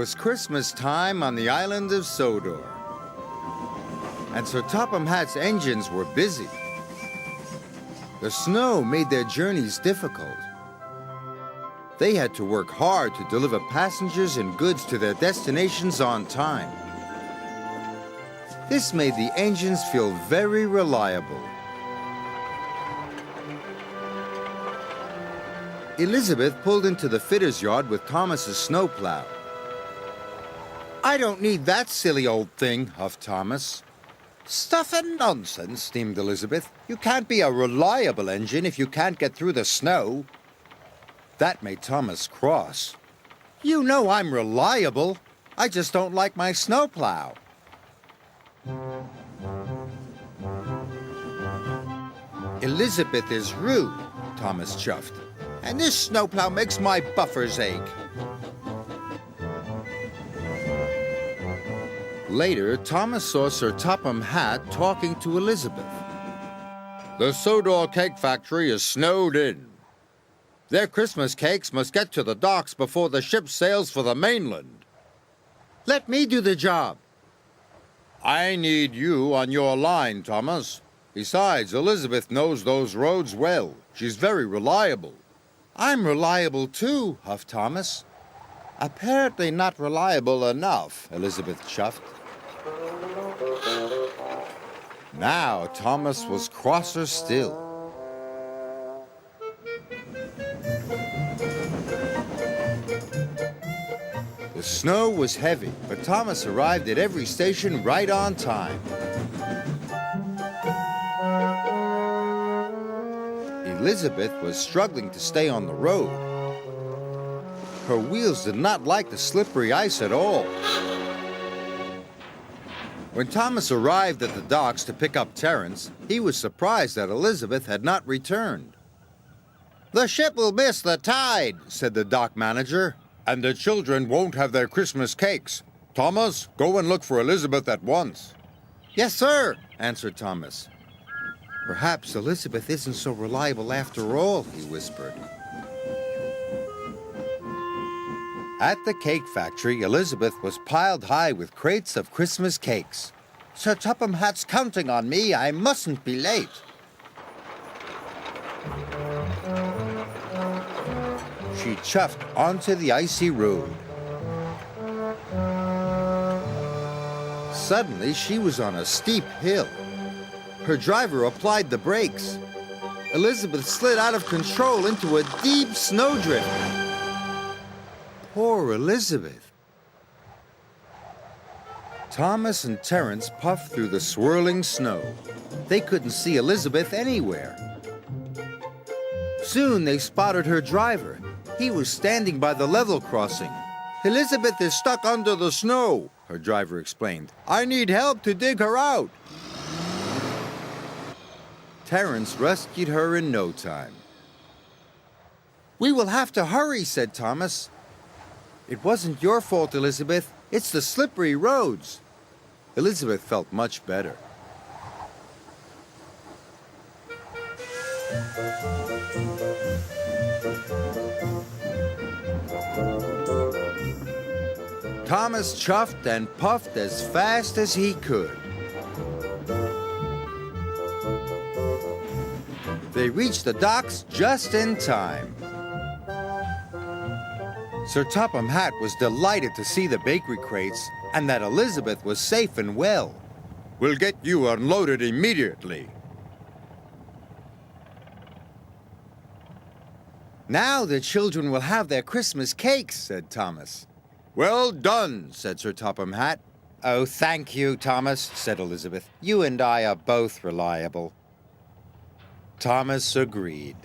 was Christmas time on the island of Sodor, and Sir Topham Hatt's engines were busy. The snow made their journeys difficult. They had to work hard to deliver passengers and goods to their destinations on time. This made the engines feel very reliable. Elizabeth pulled into the fitter's yard with Thomas's snowplow. "I don't need that silly old thing," huffed Thomas. "Stuff and nonsense," steamed Elizabeth. "You can't be a reliable engine if you can't get through the snow." That made Thomas cross. "You know I'm reliable. I just don't like my snowplow." "Elizabeth is rude," Thomas chuffed. "And this snowplow makes my buffers ache." Later, Thomas saw Sir Topham Hatt talking to Elizabeth. "The Sodor cake factory is snowed in. Their Christmas cakes must get to the docks before the ship sails for the mainland. Let me do the job." "I need you on your line, Thomas. Besides, Elizabeth knows those roads well. She's very reliable." "I'm reliable too," huffed Thomas. "Apparently not reliable enough," Elizabeth chuffed. Now Thomas was crosser still. The snow was heavy, but Thomas arrived at every station right on time. Elizabeth was struggling to stay on the road. Her wheels did not like the slippery ice at all. When Thomas arrived at the docks to pick up Terence, he was surprised that Elizabeth had not returned. "The ship will miss the tide," said the dock manager. "And the children won't have their Christmas cakes. Thomas, go and look for Elizabeth at once." "Yes, sir," answered Thomas. "Perhaps Elizabeth isn't so reliable after all," he whispered. At the cake factory, Elizabeth was piled high with crates of Christmas cakes. "Sir Topham Hatt's counting on me. I mustn't be late." She chuffed onto the icy road. Suddenly, she was on a steep hill. Her driver applied the brakes. Elizabeth slid out of control into a deep snowdrift. Poor Elizabeth. Thomas and Terence puffed through the swirling snow. They couldn't see Elizabeth anywhere. Soon they spotted her driver. He was standing by the level crossing. "Elizabeth is stuck under the snow," her driver explained. "I need help to dig her out." Terence rescued her in no time. "We will have to hurry," said Thomas. "It wasn't your fault, Elizabeth. It's the slippery roads." Elizabeth felt much better. Thomas chuffed and puffed as fast as he could. They reached the docks just in time. Sir Topham Hatt was delighted to see the bakery crates and that Elizabeth was safe and well. "We'll get you unloaded immediately." "Now the children will have their Christmas cakes," said Thomas. "Well done," said Sir Topham Hatt. "Oh, thank you, Thomas," said Elizabeth. "You and I are both reliable." Thomas agreed.